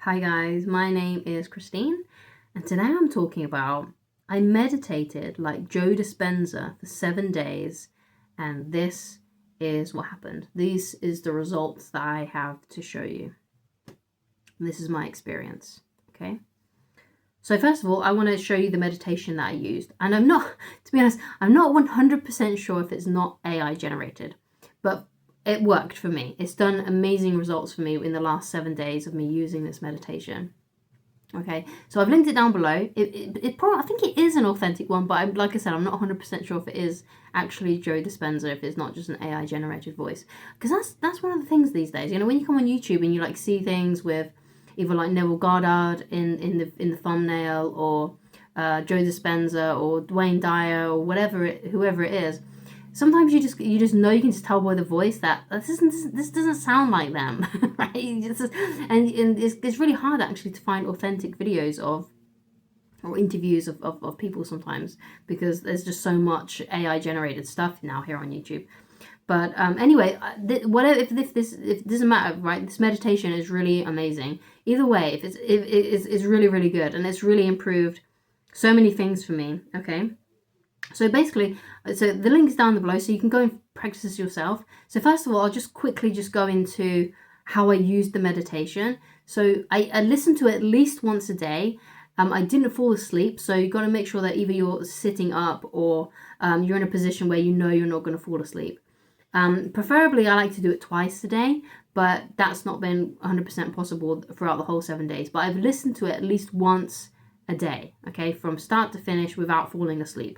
Hi guys, my name is Christine, and today I'm talking about I meditated like Joe Dispenza for 7 days, and this is what happened. This is the results that I have to show you. This is my experience, okay? So first of all, I want to show you the meditation that I used, and I'm not, to be honest, I'm not 100% sure if it's not AI generated, but it worked for me. It's done amazing results for me in the last 7 days of me using this meditation. Okay, so I've linked it down below. It probably, I think it is an authentic one, but like I said, I'm not 100% sure if it is actually Joe Dispenza, if it's not just an AI generated voice. Because that's one of the things these days. You know, when you come on YouTube and you like see things with either like Neville Goddard in the thumbnail, or Joe Dispenza or Dwayne Dyer or whoever it is. Sometimes you just know, you can just tell by the voice that this doesn't sound like them, right? And it's really hard actually to find authentic videos or interviews of people sometimes, because there's just so much AI generated stuff now here on YouTube. But anyway, whatever, if it doesn't matter, right? This meditation is really amazing. Either way, it's really, really good, and it's really improved so many things for me. Okay. So basically, so the link is down below, so you can go and practice this yourself. So first of all, I'll just quickly go into how I used the meditation. So I listened to it at least once a day. I didn't fall asleep, so you've got to make sure that either you're sitting up or you're in a position where you know you're not going to fall asleep. Preferably, I like to do it twice a day, but that's not been 100% possible throughout the whole 7 days. But I've listened to it at least once a day, okay, from start to finish without falling asleep.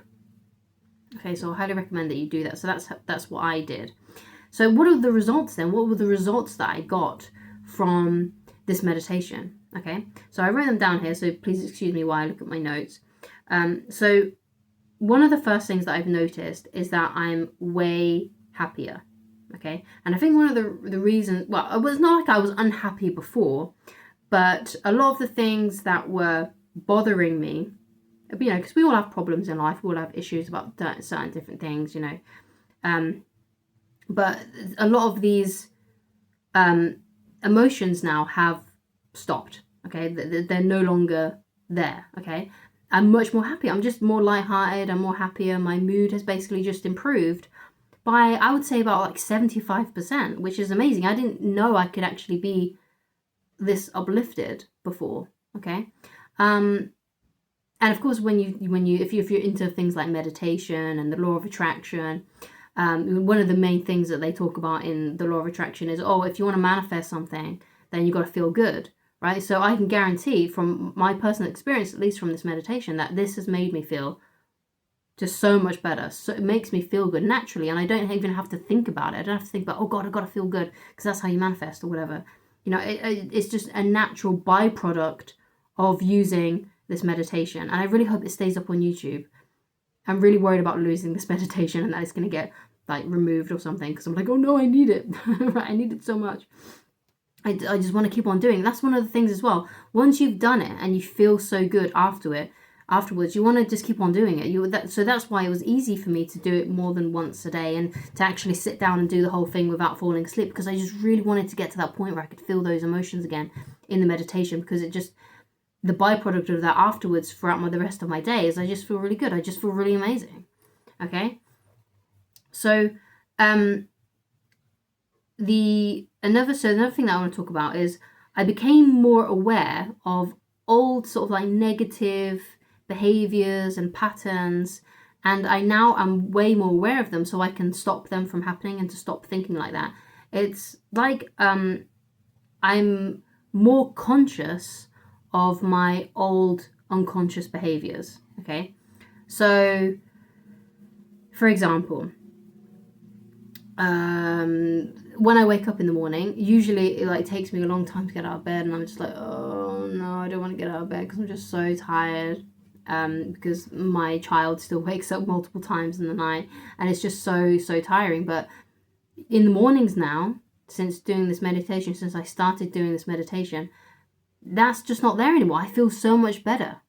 Okay, so I highly recommend that you do that. So that's what I did. So what are the results then? What were the results that I got from this meditation? Okay, so I wrote them down here, so please excuse me while I look at my notes. So one of the first things that I've noticed is that I'm way happier. Okay, and I think one of the reasons, well, it was not like I was unhappy before, but a lot of the things that were bothering me, you know, because we all have problems in life, we all have issues about certain different things, you know, but a lot of these emotions now have stopped. Okay, they're no longer there. Okay, I'm much more happy. I'm just more lighthearted. I'm more happier. My mood has basically just improved by, I would say, about like 75%, which is amazing. I didn't know I could actually be this uplifted before. Okay. And of course, if you're into things like meditation and the law of attraction, one of the main things that they talk about in the law of attraction is, if you want to manifest something, then you got to feel good, right? So I can guarantee from my personal experience, at least from this meditation, that this has made me feel just so much better. So it makes me feel good naturally, and I don't even have to think about it. I don't have to think about, oh God, I've got to feel good, because that's how you manifest or whatever. You know, it's just a natural byproduct of using this meditation, and I really hope it stays up on YouTube. I'm really worried about losing this meditation and that it's going to get like removed or something, because I'm like, oh no, I need it. Right, I need it so much. I just want to keep on doing it. That's one of the things as well. Once you've done it and you feel so good afterwards, you want to just keep on doing it. So that's why it was easy for me to do it more than once a day, and to actually sit down and do the whole thing without falling asleep, because I just really wanted to get to that point where I could feel those emotions again in the meditation, because the byproduct of that afterwards throughout the rest of my day is I just feel really good. I just feel really amazing. Okay. So another thing that I want to talk about is I became more aware of old sort of like negative behaviors and patterns, and I now am way more aware of them, so I can stop them from happening and to stop thinking like that. It's like I'm more conscious of my old unconscious behaviors. Okay, so for example, when I wake up in the morning, usually it like takes me a long time to get out of bed, and I'm just like, oh no, I don't want to get out of bed because I'm just so tired, because my child still wakes up multiple times in the night, and it's just so tiring. But in the mornings now, since I started doing this meditation, that's just not there anymore. I feel so much better.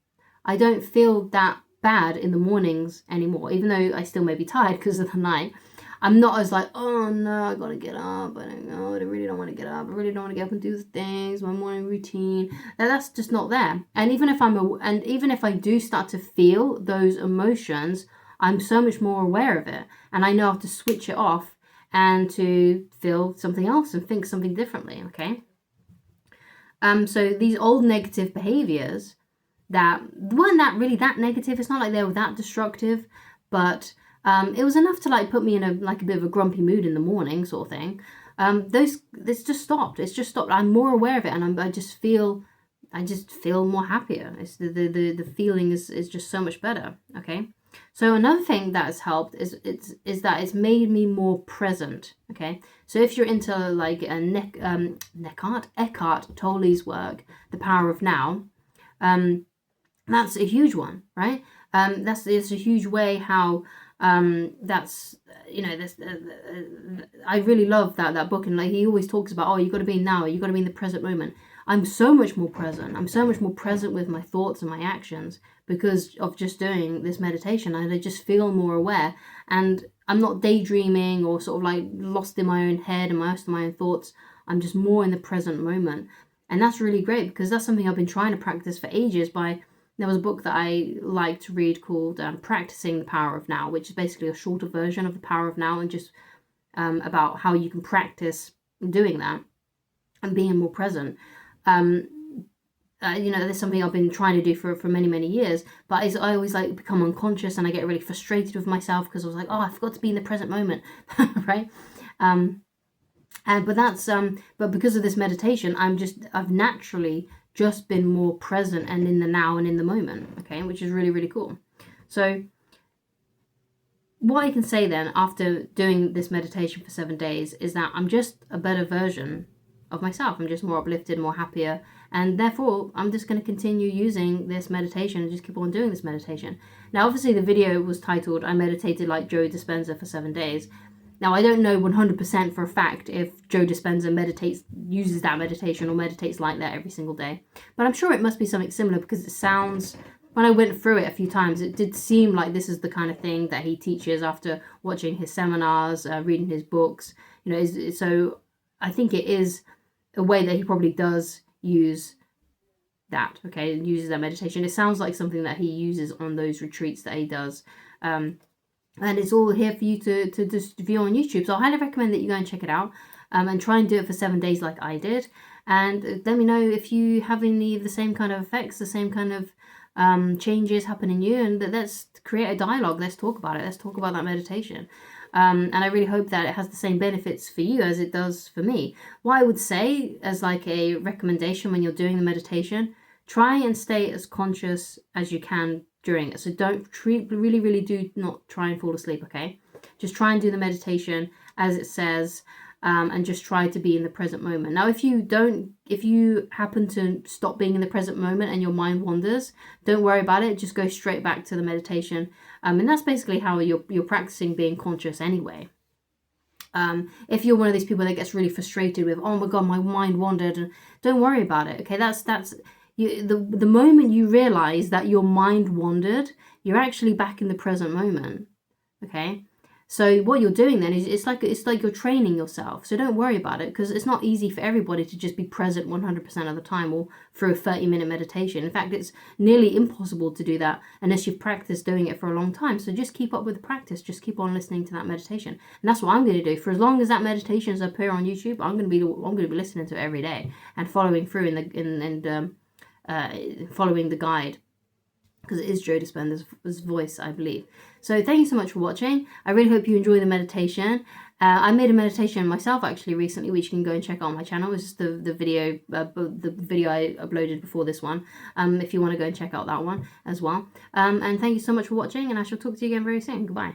I don't feel that bad in the mornings anymore, even though I still may be tired because of the night. I'm not as like, oh no, I gotta get up. I don't know. I really don't want to get up. I really don't want to get up and do the things, my morning routine. That's just not there. And even if I do start to feel those emotions, I'm so much more aware of it, and I know how to switch it off and to feel something else and think something differently. Okay. So these old negative behaviors that weren't that really that negative. It's not like they were that destructive, but it was enough to like put me in a bit of a grumpy mood in the morning, sort of thing. It's just stopped. It's just stopped. I'm more aware of it, and I just feel more happier. It's the feeling is just so much better. Okay. So another thing that has helped is that it's made me more present. Okay. So if you're into like Eckhart Tolle's work, The Power of Now, that's a huge one, right? It's a huge way how that's this. I really love that book, and like he always talks about, oh, you got to be now, you got to be in the present moment. I'm so much more present. I'm so much more present with my thoughts and my actions because of just doing this meditation. And I just feel more aware, and I'm not daydreaming or sort of like lost in my own head and lost in my own thoughts. I'm just more in the present moment, and that's really great because that's something I've been trying to practice for ages. There was a book that I like to read called Practicing the Power of Now, which is basically a shorter version of The Power of Now, and just about how you can practice doing that and being more present. There's something I've been trying to do for many, many years, but I always like become unconscious and I get really frustrated with myself because I was like, oh, I forgot to be in the present moment, right? But because of this meditation, I've naturally just been more present and in the now and in the moment, okay, which is really, really cool. So what I can say then after doing this meditation for 7 days is that I'm just a better version of myself. I'm just more uplifted, more happier, and therefore I'm just going to continue using this meditation and just keep on doing this meditation. Now, obviously the video was titled I meditated like Joe Dispenza for 7 days. Now, I don't know 100% for a fact if Joe Dispenza uses that meditation or meditates like that every single day. But I'm sure it must be something similar because it sounds, when I went through it a few times, it did seem like this is the kind of thing that he teaches after watching his seminars, reading his books. So I think it is a way that he probably does use that, okay, uses that meditation. It sounds like something that he uses on those retreats that he does. And it's all here for you to just view on YouTube. So I highly recommend that you go and check it out and try and do it for 7 days like I did. And let me know if you have any of the same kind of effects, the same kind of changes happen in you. And let's create a dialogue. Let's talk about it. Let's talk about that meditation. And I really hope that it has the same benefits for you as it does for me. What I would say as like a recommendation when you're doing the meditation, try and stay as conscious as you can during it. So really do not try and fall asleep, okay? Just try and do the meditation as it says, and just try to be in the present moment. Now, if you happen to stop being in the present moment and your mind wanders, don't worry about it. Just go straight back to the meditation. And that's basically how you're practicing being conscious anyway. If you're one of these people that gets really frustrated with, oh my God, my mind wandered, don't worry about it, okay? The moment you realize that your mind wandered, you're actually back in the present moment, okay? So what you're doing then is it's like you're training yourself. So don't worry about it because it's not easy for everybody to just be present 100% of the time or through a 30-minute meditation. In fact, it's nearly impossible to do that unless you've practiced doing it for a long time. So just keep up with the practice. Just keep on listening to that meditation. And that's what I'm going to do. For as long as that meditation is up here on YouTube, I'm going to be listening to it every day and following through following the guide, because it is Joe Dispenza's voice, I believe. So thank you so much for watching. I really hope you enjoy the meditation. I made a meditation myself actually recently, which you can go and check out on my channel. It's just the video I uploaded before this one. If you want to go and check out that one as well. And thank you so much for watching, and I shall talk to you again very soon. Goodbye.